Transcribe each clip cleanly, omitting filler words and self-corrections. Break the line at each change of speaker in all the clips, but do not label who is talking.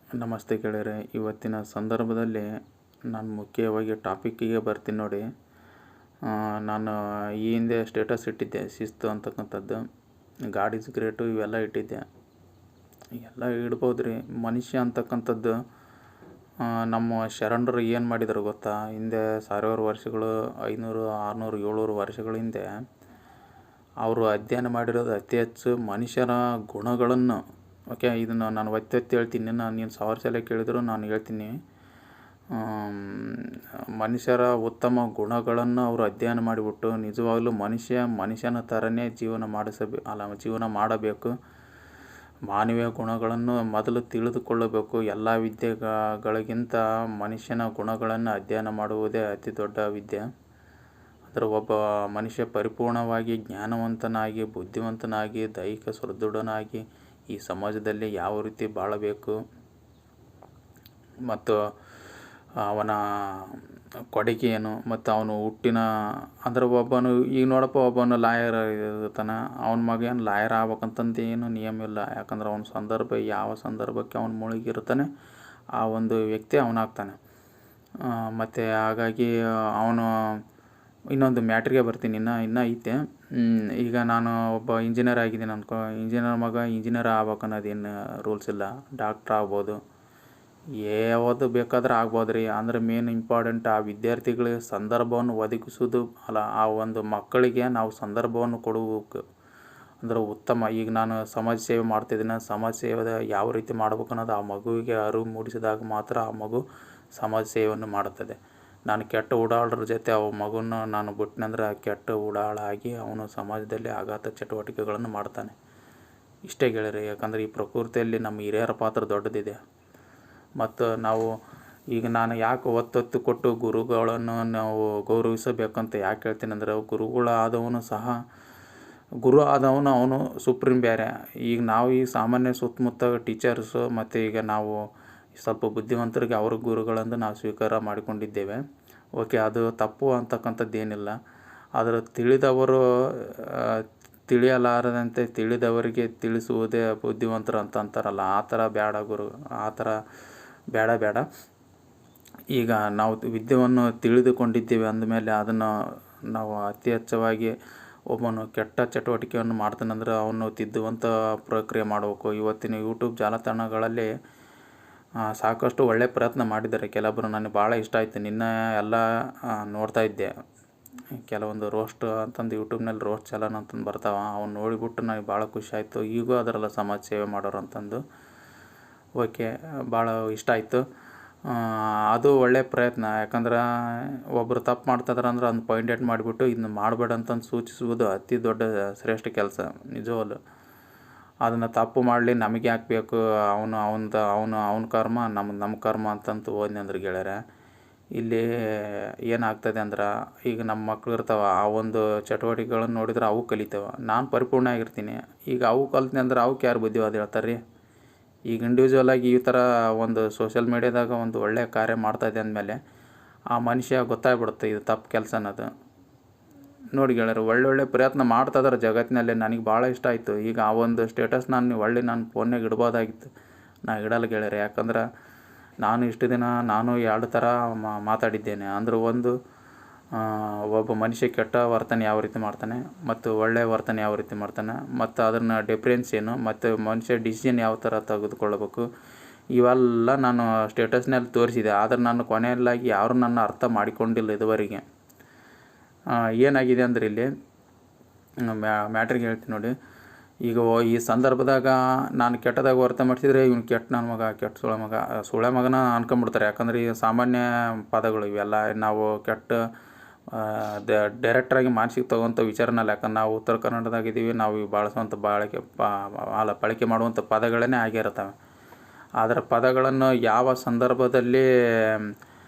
ನಮಸ್ತೆ ಗೆಳೆಯರೆ. ಇವತ್ತಿನ ಸಂದರ್ಭದಲ್ಲಿ ನಾನು ಮುಖ್ಯವಾಗಿ ಟಾಪಿಕ್ಕಿಗೆ ಬರ್ತೀನಿ ನೋಡಿ. ನಾನು ಈ ಹಿಂದೆ ಸ್ಟೇಟಸ್ ಇಟ್ಟಿದ್ದೆ, ಶಿಸ್ತು ಅಂತಕ್ಕಂಥದ್ದು, ಗಾಡ್ ಈಸ್ ಗ್ರೇಟು ಇವೆಲ್ಲ ಇಟ್ಟಿದ್ದೆ. ಎಲ್ಲ ಇಡ್ಬೋದು ರೀ. ಮನುಷ್ಯ ಅಂತಕ್ಕಂಥದ್ದು ನಮ್ಮ ಶರಣರು ಏನು ಮಾಡಿದರು ಗೊತ್ತಾ? ಹಿಂದೆ ಸಾವಿರಾರು ವರ್ಷಗಳು, 500, 600, 700 ವರ್ಷಗಳ ಹಿಂದೆ ಅವರು ಅಧ್ಯಯನ ಮಾಡಿರೋದು ಅತಿ ಹೆಚ್ಚು ಮನುಷ್ಯರ ಗುಣಗಳನ್ನು. ಓಕೆ, ಇದನ್ನು ನಾನು ಒತ್ತಿ ಹೇಳ್ತೀನಿ. ನೀನು 1000 ಸಲ ಕೇಳಿದ್ರು ನಾನು ಹೇಳ್ತೀನಿ. ಮನುಷ್ಯರ ಉತ್ತಮ ಗುಣಗಳನ್ನು ಅವರು ಅಧ್ಯಯನ ಮಾಡಿಬಿಟ್ಟು ನಿಜವಾಗ್ಲೂ ಮನುಷ್ಯನ ಥರನೇ ಜೀವನ ಮಾಡಬೇಕು. ಮಾನವೀಯ ಗುಣಗಳನ್ನು ಮೊದಲು ತಿಳಿದುಕೊಳ್ಳಬೇಕು. ಎಲ್ಲ ವಿದ್ಯೆಗಳಿಗಿಂತ ಮನುಷ್ಯನ ಗುಣಗಳನ್ನು ಅಧ್ಯಯನ ಮಾಡುವುದೇ ಅತಿ ದೊಡ್ಡ ವಿದ್ಯೆ. ಒಬ್ಬ ಮನುಷ್ಯ ಪರಿಪೂರ್ಣವಾಗಿ ಜ್ಞಾನವಂತನಾಗಿ, ಬುದ್ಧಿವಂತನಾಗಿ, ದೈಹಿಕ ಸದೃಢನಾಗಿ ಈ ಸಮಾಜದಲ್ಲಿ ಯಾವ ರೀತಿ ಬಾಳಬೇಕು ಮತ್ತು ಅವನ ಕೊಡುಗೆ ಏನು, ಮತ್ತು ಅವನು ಒಬ್ಬನು ಈಗ ನೋಡಪ್ಪ, ಒಬ್ಬನು ಲಾಯರ್ ಇರ್ತಾನೆ, ಅವನ ಮಗ ಏನು ಲಾಯರ್ ಆಗ್ಬೇಕಂತಂದು ಏನು ನಿಯಮ ಇಲ್ಲ. ಯಾಕಂದ್ರೆ ಅವನ ಯಾವ ಸಂದರ್ಭಕ್ಕೆ ಅವನು ಮುಳುಗಿರ್ತಾನೆ ಆ ಒಂದು ವ್ಯಕ್ತಿ ಅವನಾಗ್ತಾನೆ. ಮತ್ತು ಹಾಗಾಗಿ ಅವನು ಇನ್ನೊಂದು ಮ್ಯಾಟ್ರಿಗೆ ಬರ್ತೀನಿ. ಇನ್ನೂ ಐತೆ. ಈಗ ನಾನು ಒಬ್ಬ ಇಂಜಿನಿಯರ್ ಆಗಿದ್ದೀನಿ ಅನ್ಕೋ. ಇಂಜಿನಿಯರ್ ಮಗ ಇಂಜಿನಿಯರ್ ಆಗ್ಬೇಕನ್ನೋದೇನು ರೂಲ್ಸ್ ಇಲ್ಲ. ಡಾಕ್ಟ್ರ್ ಆಗ್ಬೋದು, ಯಾವುದು ಬೇಕಾದ್ರೆ ಆಗ್ಬೋದು ರೀ. ಅಂದರೆ ಮೇನ್ ಇಂಪಾರ್ಟೆಂಟ್ ಆ ವಿದ್ಯಾರ್ಥಿಗಳಿಗೆ ಸಂದರ್ಭವನ್ನು ಒದಗಿಸೋದು ಅಲ್ಲ, ಆ ಒಂದು ಮಕ್ಕಳಿಗೆ ನಾವು ಸಂದರ್ಭವನ್ನು ಕೊಡಬೇಕು. ಅಂದರೆ ಉತ್ತಮ. ಈಗ ನಾನು ಸಮಾಜ ಸೇವೆ ಮಾಡ್ತಿದ್ದೀನಿ. ಸಮಾಜ ಸೇವೆ ಯಾವ ರೀತಿ ಮಾಡ್ಬೇಕು ಅನ್ನೋದು ಆ ಮಗುವಿಗೆ ಅರಿವು ಮೂಡಿಸಿದಾಗ ಮಾತ್ರ ಆ ಮಗು ಸಮಾಜ ಸೇವೆಯನ್ನು ಮಾಡುತ್ತದೆ. ನಾನು ಕೆಟ್ಟ ಉಡಾಳರ ಜೊತೆ ಆ ಮಗುನ ನಾನು ಬಿಟ್ಟನಂದ್ರೆ ಆ ಕೆಟ್ಟ ಉಡಾಳಾಗಿ ಅವನು ಸಮಾಜದಲ್ಲಿ ಆಘಾತ ಚಟುವಟಿಕೆಗಳನ್ನು ಮಾಡ್ತಾನೆ. ಇಷ್ಟೇ ಗೆಳೆಯರೆ. ಯಾಕಂದರೆ ಈ ಪ್ರಕೃತಿಯಲ್ಲಿ ನಮ್ಮ ಹಿರಿಯರ ಪಾತ್ರ ದೊಡ್ಡದಿದೆ. ಮತ್ತು ನಾನು ಯಾಕೆ ಒತ್ತು ಕೊಟ್ಟು ಗುರುಗಳನ್ನು ನಾವು ಗೌರವಿಸಬೇಕಂತ ಯಾಕೆ ಹೇಳ್ತೀನಿ ಅಂದರೆ, ಗುರು ಆದವನು ಅವನು ಸುಪ್ರೀಂ ಬೇರೆ. ಈಗ ನಾವು ಈ ಸಾಮಾನ್ಯ ಸುತ್ತಮುತ್ತ ಟೀಚರ್ಸು ಮತ್ತು ಈಗ ನಾವು ಸ್ವಲ್ಪ ಬುದ್ಧಿವಂತರಿಗೆ ಅವ್ರ ಗುರುಗಳನ್ನು ನಾವು ಸ್ವೀಕಾರ ಮಾಡಿಕೊಂಡಿದ್ದೇವೆ. ಓಕೆ, ಅದು ತಪ್ಪು ಅಂತಕ್ಕಂಥದ್ದೇನಿಲ್ಲ. ಆದರೆ ತಿಳಿದವರು ತಿಳಿಯಲಾರದಂತೆ ತಿಳಿದವರಿಗೆ ತಿಳಿಸುವುದೇ ಬುದ್ಧಿವಂತರು ಅಂತ ಅಂತಾರಲ್ಲ, ಆ ಥರ ಬೇಡ. ಈಗ ನಾವು ವಿದ್ಯೆಯನ್ನು ತಿಳಿದುಕೊಂಡಿದ್ದೇವೆ ಅಂದಮೇಲೆ ಅದನ್ನು ನಾವು ಅತಿ ಹೆಚ್ಚವಾಗಿ ಒಬ್ಬನು ಕೆಟ್ಟ ಚಟುವಟಿಕೆಯನ್ನು ಮಾಡ್ತಾನಂದ್ರೆ ಅವನು ತಿದ್ದುವಂಥ ಪ್ರಕ್ರಿಯೆ ಮಾಡಬೇಕು. ಇವತ್ತಿನ ಯೂಟ್ಯೂಬ್ ಜಾಲತಾಣಗಳಲ್ಲಿ ಸಾಕಷ್ಟು ಒಳ್ಳೆಯ ಪ್ರಯತ್ನ ಮಾಡಿದ್ದಾರೆ ಕೆಲವೊಬ್ಬರು. ನನಗೆ ಭಾಳ ಇಷ್ಟ ಆಯಿತು. ಎಲ್ಲ ನೋಡ್ತಾ ಇದ್ದೆ. ಕೆಲವೊಂದು ರೋಸ್ಟ್ ಅಂತಂದು ಯೂಟ್ಯೂಬ್ನಲ್ಲಿ ರೋಸ್ಟ್ ಚಾನಲ್ ಅಂತಂದು ಬರ್ತಾವೆ. ಅವ್ನು ನೋಡಿಬಿಟ್ಟು ನನಗೆ ಭಾಳ ಖುಷಿ ಆಯಿತು. ಈಗೂ ಅದರಲ್ಲ ಸಮಾಜ ಸೇವೆ ಮಾಡೋರು ಅಂತಂದು. ಓಕೆ, ಭಾಳ ಇಷ್ಟ ಆಯಿತು. ಅದು ಒಳ್ಳೆಯ ಪ್ರಯತ್ನ. ಯಾಕಂದ್ರೆ ಒಬ್ಬರು ತಪ್ಪು ಮಾಡ್ತಿದಾರೆ ಅಂದ್ರೆ ಅದನ್ನು ಪಾಯಿಂಟ್ ಔಟ್ ಮಾಡಿಬಿಟ್ಟು ಇದನ್ನು ಮಾಡಬೇಡ ಅಂತಂದು ಸೂಚಿಸುವುದು ಅತಿ ದೊಡ್ಡ ಶ್ರೇಷ್ಠ ಕೆಲಸ. ನಿಜವಲ್ಲ, ಅದನ್ನು ತಪ್ಪು ಮಾಡಲಿ, ನಮಗೆ ಯಾಕೆ ಬೇಕು, ಅವನ ಕರ್ಮ ನಮ್ಮ ಕರ್ಮ ಅಂತಂತ ಹೋದ್ನಿ ಅಂದ್ರೆ ಗೆಳೆಯರೆ, ಇಲ್ಲಿ ಏನಾಗ್ತದೆ ಅಂದ್ರೆ, ಈಗ ನಮ್ಮ ಮಕ್ಳು ಇರ್ತಾವೆ, ಆ ಒಂದು ಚಟುವಟಿಕೆಗಳನ್ನು ನೋಡಿದ್ರೆ ಅವು ಕಲಿತಾವೆ. ನಾನು ಪರಿಪೂರ್ಣ ಆಗಿರ್ತೀನಿ. ಈಗ ಅವು ಕಲ್ತೀನಿ ಅಂದ್ರೆ ಅವಕ್ಕೆ ಯಾರು ಬುದ್ಧಿವಾದ ಹೇಳ್ತಾರೆ ರೀ? ಈಗ ಇಂಡಿವಿಜುವಲ್ ಆಗಿ ಈ ಥರ ಒಂದು ಸೋಷಿಯಲ್ ಮೀಡ್ಯಾದಾಗ ಒಂದು ಒಳ್ಳೆಯ ಕಾರ್ಯ ಮಾಡ್ತಾಯಿದೆ ಅಂದಮೇಲೆ ಆ ಮನುಷ್ಯ ಗೊತ್ತಾಗ್ಬಿಡುತ್ತೆ ಇದು ತಪ್ಪು ಕೆಲಸ ಅನ್ನೋದು. ನೋಡಿ ಗೆಳೆಯರು, ಒಳ್ಳೊಳ್ಳೆ ಪ್ರಯತ್ನ ಮಾಡ್ತಾಯಿದ್ದಾರೆ ಜಗತ್ತಿನಲ್ಲಿ. ನನಗೆ ಭಾಳ ಇಷ್ಟ ಆಯಿತು. ಈಗ ಆ ಒಂದು ಸ್ಟೇಟಸ್ ನಾನು ಫೋನ್ನಾಗ ಇಡ್ಬೋದಾಗಿತ್ತು. ನಾನು ಇಡಲ್ಲ ಗೆಳೆಯರೆ. ಯಾಕಂದ್ರೆ ನಾನು ಇಷ್ಟು ದಿನ 2 ಥರ ಮಾತಾಡಿದ್ದೇನೆ. ಅಂದ್ರೆ ಒಬ್ಬ ಮನುಷ್ಯ ಕೆಟ್ಟ ವರ್ತನೆ ಯಾವ ರೀತಿ ಮಾಡ್ತಾನೆ ಮತ್ತು ಒಳ್ಳೆಯ ವರ್ತನೆ ಯಾವ ರೀತಿ ಮಾಡ್ತಾನೆ, ಮತ್ತು ಅದನ್ನು ಡಿಫ್ರೆನ್ಸ್ ಏನು, ಮತ್ತು ಮನುಷ್ಯ ಡಿಸಿಷನ್ ಯಾವ ಥರ ತೆಗೆದುಕೊಳ್ಬೇಕು, ಇವೆಲ್ಲ ನಾನು ಸ್ಟೇಟಸ್ನಲ್ಲಿ ತೋರಿಸಿದೆ. ಆದರೆ ನಾನು ಕೊನೆಯಲ್ಲಾಗಿ ಯಾರೂ ನನ್ನ ಅರ್ಥ ಮಾಡಿಕೊಂಡಿಲ್ಲ ಇದುವರೆಗೆ. ಏನಾಗಿದೆ ಅಂದ್ರೆ ಇಲ್ಲಿ ಮ್ಯಾಟ್ರಿಗೆ ಹೇಳ್ತೀನಿ ನೋಡಿ. ಈಗ ಈ ಸಂದರ್ಭದಾಗ ನಾನು ಕೆಟ್ಟದಾಗ ವರ್ತನೆ ಮಾಡಿಸಿದ್ರೆ ಇವನು ಕೆಟ್ಟ ಸುಳೆ ಮಗನ ಅನ್ಕೊಂಬಿಡ್ತಾರೆ. ಯಾಕಂದ್ರೆ ಈ ಸಾಮಾನ್ಯ ಪದಗಳು ಇವೆಲ್ಲ ನಾವು ಡೈರೆಕ್ಟ್ರಾಗಿ ಮಾನಸಿಕ ತಗೋಂಥ ವಿಚಾರನಲ್ಲ. ಯಾಕಂದ್ರೆ ನಾವು ಉತ್ತರ ಕನ್ನಡದಾಗಿದ್ದೀವಿ. ನಾವು ಬಳಸುವಂಥ ಬಳಕೆ ಮಾಡುವಂಥ ಪದಗಳೇ ಆಗಿರ್ತವೆ. ಆದರೆ ಪದಗಳನ್ನು ಯಾವ ಸಂದರ್ಭದಲ್ಲಿ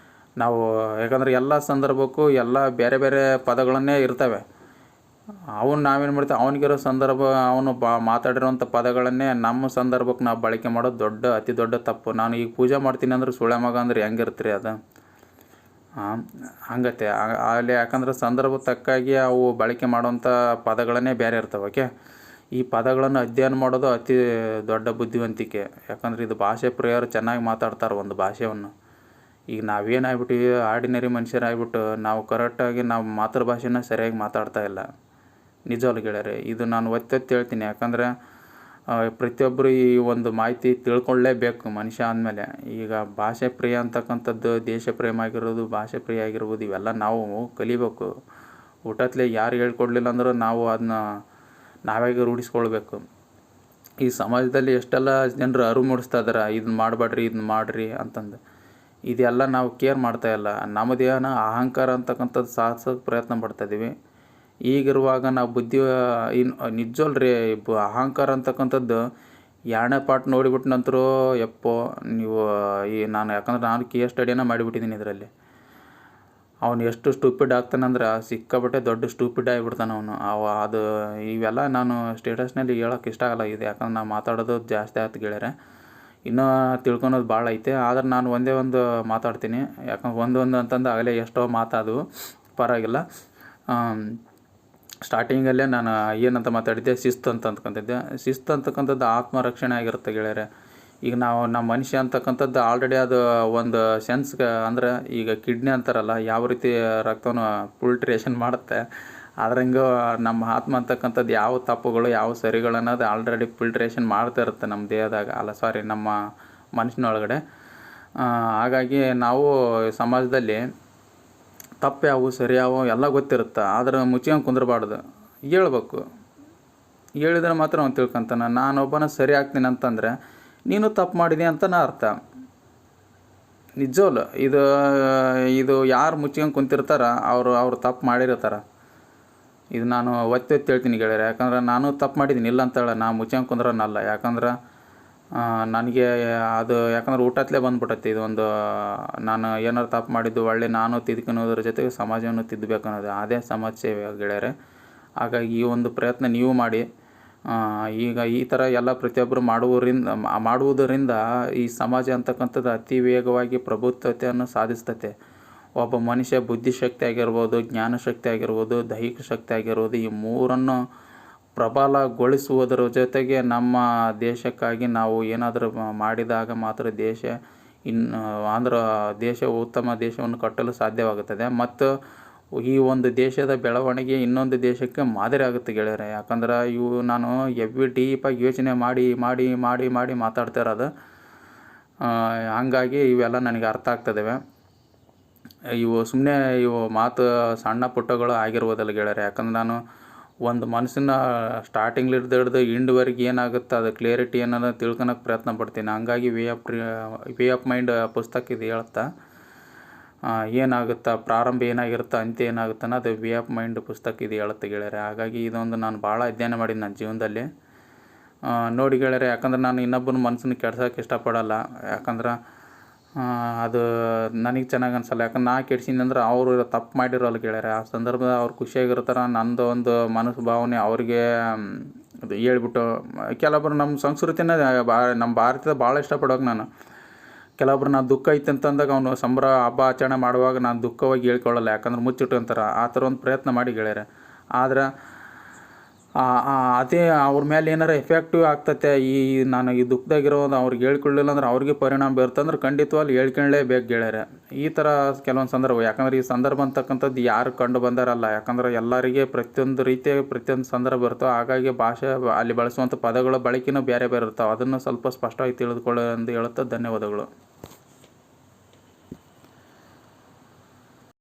ಯಾಕಂದರೆ ಎಲ್ಲ ಸಂದರ್ಭಕ್ಕೂ ಎಲ್ಲ ಬೇರೆ ಬೇರೆ ಪದಗಳನ್ನೇ ಇರ್ತವೆ. ನಾವೇನು ಮಾಡ್ತೀವಿ, ಅವನಿಗಿರೋ ಸಂದರ್ಭ ಅವನು ಮಾತಾಡಿರೋಂಥ ಪದಗಳನ್ನೇ ನಮ್ಮ ಸಂದರ್ಭಕ್ಕೆ ನಾವು ಬಳಕೆ ಮಾಡೋದು ಅತಿ ದೊಡ್ಡ ತಪ್ಪು. ನಾನು ಈಗ ಪೂಜೆ ಮಾಡ್ತೀನಿ ಅಂದ್ರೆ ಸುಳೆ ಮಗ ಅಂದ್ರೆ ಹೆಂಗಿರ್ತೀರಿ ಅದು? ಹಂಗತ್ತೆ ಅಲ್ಲಿ. ಯಾಕಂದ್ರೆ ಸಂದರ್ಭ ತಕ್ಕಾಗಿ ಅವು ಬಳಕೆ ಮಾಡೋವಂಥ ಪದಗಳನ್ನೇ ಬೇರೆ ಇರ್ತವೆ. ಓಕೆ, ಈ ಪದಗಳನ್ನು ಅಧ್ಯಯನ ಮಾಡೋದು ಅತಿ ದೊಡ್ಡ ಬುದ್ಧಿವಂತಿಕೆ. ಯಾಕಂದ್ರೆ ಇದು ಭಾಷೆ ಪ್ರಿಯರು ಚೆನ್ನಾಗಿ ಮಾತಾಡ್ತಾರೆ ಒಂದು ಭಾಷೆಯನ್ನು. ಈಗ ನಾವೇನಾಗ್ಬಿಟ್ಟಿವಿ, ಆರ್ಡಿನರಿ ಮನುಷ್ಯರಾಗ್ಬಿಟ್ಟು ನಾವು ಕರೆಕ್ಟಾಗಿ ನಾವು ಮಾತೃಭಾಷೆನ ಸರಿಯಾಗಿ ಮಾತಾಡ್ತಾ ಇಲ್ಲ. ನಿಜವಾಗ್ಲೂ ಗೆಳೆಯರೆ, ಇದು ನಾನು ಒತ್ತಿ ಹೇಳ್ತೀನಿ. ಯಾಕಂದರೆ ಪ್ರತಿಯೊಬ್ಬರು ಈ ಒಂದು ಮಾಹಿತಿ ತಿಳ್ಕೊಳ್ಳೇಬೇಕು ಮನುಷ್ಯ ಅಂದಮೇಲೆ. ಈಗ ಭಾಷೆ ಪ್ರಿಯ ಅಂತಕ್ಕಂಥದ್ದು ದೇಶ ಪ್ರೇಮ ಆಗಿರೋದು, ಭಾಷೆ ಪ್ರಿಯ ಆಗಿರ್ಬೋದು, ಇವೆಲ್ಲ ನಾವು ಕಲಿಬೇಕು. ಊಟತ್ಲೆ ಯಾರು ಹೇಳ್ಕೊಡ್ಲಿಲ್ಲ ಅಂದ್ರೆ ನಾವು ಅದನ್ನ ನಾವಾಗಿ ರೂಢಿಸ್ಕೊಳ್ಬೇಕು. ಈ ಸಮಾಜದಲ್ಲಿ ಎಷ್ಟೆಲ್ಲ ಜನರು ಅರಿವು ಮೂಡಿಸ್ತಾ ಇದ್ದಾರೆ, ಇದನ್ನ ಮಾಡಬೇಡ್ರಿ, ಇದನ್ನ ಮಾಡಿರಿ ಅಂತಂದು. ಇದೆಲ್ಲ ನಾವು ಕೇರ್ ಮಾಡ್ತಾಯಿಲ್ಲ. ನಮ್ಮದೇನ ಅಹಂಕಾರ ಅಂತಕ್ಕಂಥದ್ದು ಸಾಧಿಸೋಕೆ ಪ್ರಯತ್ನ ಪಡ್ತಾಯಿದ್ದೀವಿ. ಈಗಿರುವಾಗ ನಾವು ಬುದ್ಧಿ ನಿಜವಲ್ರಿ, ಅಹಂಕಾರ ಅಂತಕ್ಕಂಥದ್ದು ಎರಡನೇ ಪಾಠ ನೋಡಿಬಿಟ್ಟು ನಂತರ ಯಪ್ಪೋ ನೀವು ಯಾಕಂದ್ರೆ ನಾನು ಕೇಸ್ ಸ್ಟಡಿನ ಮಾಡಿಬಿಟ್ಟಿದ್ದೀನಿ ಇದರಲ್ಲಿ. ಅವನು ಎಷ್ಟು ಸ್ಟೂಪಿಡ್ ಆಗ್ತಾನಂದ್ರೆ ಸಿಕ್ಕಾಬಟ್ಟೆ ದೊಡ್ಡ ಸ್ಟೂಪಿಡ್ ಆಗಿಬಿಡ್ತಾನೆ ಅವನು. ಅದು ಇವೆಲ್ಲ ನಾನು ಸ್ಟೇಟಸ್ನಲ್ಲಿ ಹೇಳೋಕೆ ಇಷ್ಟ ಆಗಲ್ಲ ಇದು. ಯಾಕಂದ್ರೆ ನಾನು ಮಾತಾಡೋದು ಜಾಸ್ತಿ ಆಯ್ತು ಗೆಳೆಯರೆ, ಇನ್ನೂ ತಿಳ್ಕೊಳೋದು ಭಾಳ ಐತೆ. ಆದ್ರೆ ನಾನು ಒಂದೇ ಒಂದು ಮಾತಾಡ್ತೀನಿ. ಯಾಕಂದ್ರೆ ಒಂದು ಅಂತಂದು ಆಗಲೇ ಎಷ್ಟೋ ಮಾತಾದವು, ಪರವಾಗಿಲ್ಲ. ಸ್ಟಾರ್ಟಿಂಗಲ್ಲೇ ನಾನು ಏನಂತ ಮಾತಾಡಿದ್ದೆ, ಶಿಸ್ತು ಅಂತ ಅಂದ್ಕೊಂತಿದ್ದೆ. ಶಿಸ್ತು ಅಂತಕ್ಕಂಥದ್ದು ಆತ್ಮರಕ್ಷಣೆ ಆಗಿರುತ್ತೆ ಗೆಳೆಯರೆ. ಈಗ ನಮ್ಮ ಮನುಷ್ಯ ಅಂತಕ್ಕಂಥದ್ದು ಆಲ್ರೆಡಿ ಅದು ಒಂದು ಸೆನ್ಸ್ಗೆ, ಅಂದ್ರೆ ಈಗ ಕಿಡ್ನಿ ಅಂತಾರಲ್ಲ, ಯಾವ ರೀತಿ ರಕ್ತವನ್ನು ಫಿಲ್ಟ್ರೇಷನ್ ಮಾಡುತ್ತೆ, ಅದ್ರಂಗೆ ನಮ್ಮ ಆತ್ಮ ಅಂತಕ್ಕಂಥದ್ದು ಯಾವ ತಪ್ಪುಗಳು ಯಾವ ಸರಿಗಳು ಅನ್ನೋದು ಆಲ್ರೆಡಿ ಫಿಲ್ಟ್ರೇಷನ್ ಮಾಡ್ತಾ ಇರುತ್ತೆ ನಮ್ಮ ದೇಹದಾಗ, ನಮ್ಮ ಮನುಷ್ಯನೊಳಗಡೆ. ಹಾಗಾಗಿ ನಾವು ಸಮಾಜದಲ್ಲಿ ತಪ್ಪು ಯಾವುವು ಸರಿ ಯಾವುವು ಎಲ್ಲ ಗೊತ್ತಿರುತ್ತೆ. ಆದ್ರೆ ಮುಚ್ಕೊಂಡು ಕುಂದ್ರಬಾರ್ದು, ಹೇಳ್ಬೇಕು. ಹೇಳಿದ್ರೆ ಮಾತ್ರ ಅವ್ನು ತಿಳ್ಕೊಂತಾನೆ. ನಾನೊಬ್ಬನ ಸರಿ ಆಗ್ತೀನಿ ಅಂತಂದರೆ ನೀನು ತಪ್ಪು ಮಾಡಿದೆ ಅಂತನ ಅರ್ಥ. ನಿಜವಲ್ಲ, ಇದು ಯಾರು ಮುಚ್ಕೊಂಡು ಕುಂತಿರ್ತಾರ ಅವ್ರು ತಪ್ಪು ಮಾಡಿರ್ತಾರೆ. ಇದು ನಾನು ಒತ್ತಿ ಹೇಳ್ತೀನಿ ಗೆಳೆಯರೆ. ಯಾಕಂದ್ರೆ ನಾನು ತಪ್ಪು ಮಾಡಿದ್ದೀನಿ, ಇಲ್ಲ ಅಂತೇಳ ನಾ ಮುಚ್ಕೊಂಡು ಕುಂದ್ರನಲ್ಲ. ಯಾಕಂದ್ರೆ ನನಗೆ ಅದು ಯಾಕಂದ್ರೆ ಊಟತ್ಲೇ ಬಂದ್ಬಿಟ್ಟೈತಿ ಇದೊಂದು. ನಾನು ಏನಾರು ತಪ್ಪು ಮಾಡಿದ್ದು ಒಳ್ಳೆ ನಾನು ತಿದ್ಕೊಳೋದ್ರ ಜೊತೆಗೆ ಸಮಾಜವನ್ನು ತಿದ್ದಬೇಕು ಅನ್ನೋದು ಅದೇ ಸಮಾಜ ಸೇವೆ ಗೆಳೆಯರೆ. ಹಾಗಾಗಿ ಈ ಒಂದು ಪ್ರಯತ್ನ ನೀವು ಮಾಡಿ. ಈಗ ಈ ಥರ ಎಲ್ಲ ಪ್ರತಿಯೊಬ್ಬರು ಮಾಡುವುದರಿಂದ ಈ ಸಮಾಜ ಅಂತಕ್ಕಂಥದ್ದು ಅತಿ ವೇಗವಾಗಿ ಪ್ರಭುತ್ವತೆಯನ್ನು ಸಾಧಿಸ್ತತೆ. ಒಬ್ಬ ಮನುಷ್ಯ ಬುದ್ಧಿಶಕ್ತಿ ಆಗಿರ್ಬೋದು, ಜ್ಞಾನಶಕ್ತಿ ಆಗಿರ್ಬೋದು, ದೈಹಿಕ ಶಕ್ತಿ ಆಗಿರ್ಬೋದು, ಈ ಮೂರನ್ನು ಪ್ರಬಲಗೊಳಿಸುವುದರ ಜೊತೆಗೆ ನಮ್ಮ ದೇಶಕ್ಕಾಗಿ ನಾವು ಏನಾದರೂ ಮಾಡಿದಾಗ ಮಾತ್ರ ದೇಶ ಉತ್ತಮ ದೇಶವನ್ನು ಕಟ್ಟಲು ಸಾಧ್ಯವಾಗುತ್ತದೆ. ಮತ್ತು ಈ ಒಂದು ದೇಶದ ಬೆಳವಣಿಗೆ ಇನ್ನೊಂದು ದೇಶಕ್ಕೆ ಮಾದರಿ ಆಗುತ್ತೆ ಗೆಳೆಯರೆ. ಯಾಕಂದ್ರೆ ನಾನು ಡೀಪಾಗಿ ಯೋಚನೆ ಮಾಡಿ ಮಾಡಿ ಮಾಡಿ ಮಾಡಿ ಮಾತಾಡ್ತಾ ಇರೋದು. ಹಂಗಾಗಿ ಇವೆಲ್ಲ ನನಗೆ ಅರ್ಥ ಆಗ್ತದವೆ. ಸುಮ್ಮನೆ ಮಾತು ಸಣ್ಣ ಪುಟ್ಟಗಳು ಆಗಿರ್ಬೋದಲ್ಲ ಗೆಳೆಯರೆ. ಯಾಕಂದ್ರೆ ನಾನು ಒಂದು ಮನಸ್ಸನ್ನ ಸ್ಟಾರ್ಟಿಂಗ್ಲಿಡ್ದು ಹಿಡ್ದು ಎಂಡ್ವರೆಗೆ ಏನಾಗುತ್ತೆ ಅದು ಕ್ಲಿಯರಿಟಿ ಅನ್ನೋದು ತಿಳ್ಕೊಳಕ್ಕೆ ಪ್ರಯತ್ನ ಪಡ್ತೀನಿ. ಹಂಗಾಗಿ ವೇ ಆಫ್ ಮೈಂಡ್ ಪುಸ್ತಕ ಇದು ಹೇಳುತ್ತಾ ಏನಾಗುತ್ತಾ, ಪ್ರಾರಂಭ ಏನಾಗಿರುತ್ತೆ, ಅಂತ್ಯ ಏನಾಗುತ್ತೆ ಅನ್ನೋದು ವೇ ಆಫ್ ಮೈಂಡ್ ಪುಸ್ತಕ ಇದು ಹೇಳುತ್ತೆ ಗೆಳೆಯರೆ. ಹಾಗಾಗಿ ಇದೊಂದು ನಾನು ಭಾಳ ಅಧ್ಯಯನ ಮಾಡಿದ್ದು ನನ್ನ ಜೀವನದಲ್ಲಿ. ನೋಡಿ ಗೆಳೆಯರೆ, ಯಾಕಂದ್ರೆ ನಾನು ಇನ್ನೊಬ್ಬನ ಮನಸ್ಸನ್ನು ಕೆಡ್ಸೋಕೆ ಇಷ್ಟಪಡಲ್ಲ. ಯಾಕಂದ್ರೆ ಅದು ನನಗೆ ಚೆನ್ನಾಗಿ ಅನಿಸಲ್ಲ. ಯಾಕಂದ್ರೆ ನಾ ಕೆಡ್ಸಿನಿ ಅಂದ್ರೆ ಅವರು ತಪ್ಪು ಮಾಡಿರೋಲ್ಲ ಗೆಳೆಯರೆ. ಆ ಸಂದರ್ಭದಲ್ಲಿ ಅವ್ರು ಖುಷಿಯಾಗಿರ್ತಾರೆ. ನಂದು ಒಂದು ಮನಸ್ಸು ಭಾವನೆ ಅವ್ರಿಗೆ ಅದು ಹೇಳ್ಬಿಟ್ಟು ಕೆಲವೊಬ್ರು ನಮ್ಮ ಸಂಸ್ಕೃತಿನ ನಮ್ಮ ಭಾರತದ ಭಾಳ ಇಷ್ಟಪಡೋಕೆ ನಾನು. ಕೆಲವೊಬ್ರು ನಾನು ದುಃಖ ಐತೆ ಅಂತಂದಾಗ ಅವನು ಹಬ್ಬ ಆಚರಣೆ ಮಾಡುವಾಗ ನಾನು ದುಃಖವಾಗಿ ಹೇಳ್ಕೊಳ್ಳಲ್ಲ. ಯಾಕಂದ್ರೆ ಮುಚ್ಚಿಟ್ಟು ಆ ಥರ ಒಂದು ಪ್ರಯತ್ನ ಮಾಡಿ ಗೆಳೆಯರೆ. ಆದ್ರೆ ಅದೇ ಅವ್ರ ಮೇಲೆ ಏನಾರು ಎಫೆಕ್ಟಿವ್ ಆಗ್ತತೆ. ನಾನು ಈ ದುಃಖದಾಗಿರೋದು ಅವ್ರಿಗೆ ಹೇಳ್ಕೊಳ್ಳಿಲ್ಲ ಅಂದ್ರೆ ಅವ್ರಿಗೆ ಪರಿಣಾಮ ಬೀರ್ತಂದ್ರೆ ಖಂಡಿತವಾಗ್ಲೂ ಹೇಳ್ಕೊಳ್ಳೇಬೇಕು ಗೆಳೆಯರೆ. ಈ ಥರ ಕೆಲವೊಂದು ಸಂದರ್ಭ, ಯಾಕಂದ್ರೆ ಈ ಸಂದರ್ಭ ಅಂತಕ್ಕಂಥದ್ದು ಯಾರು ಕಂಡು ಬಂದಾರಲ್ಲ. ಯಾಕಂದ್ರೆ ಎಲ್ಲರಿಗೆ ಪ್ರತಿಯೊಂದು ರೀತಿಯಾಗಿ ಪ್ರತಿಯೊಂದು ಸಂದರ್ಭ ಇರ್ತಾವೆ. ಹಾಗಾಗಿ ಭಾಷೆ ಅಲ್ಲಿ ಬಳಸುವಂಥ ಪದಗಳ ಬಳಕೆನೂ ಬೇರೆ ಬೇರೆ ಇರ್ತಾವೆ. ಅದನ್ನು ಸ್ವಲ್ಪ ಸ್ಪಷ್ಟವಾಗಿ ತಿಳಿದುಕೊಳ್ಳೋ ಎಂದು ಹೇಳುತ್ತಾ ಧನ್ಯವಾದಗಳು.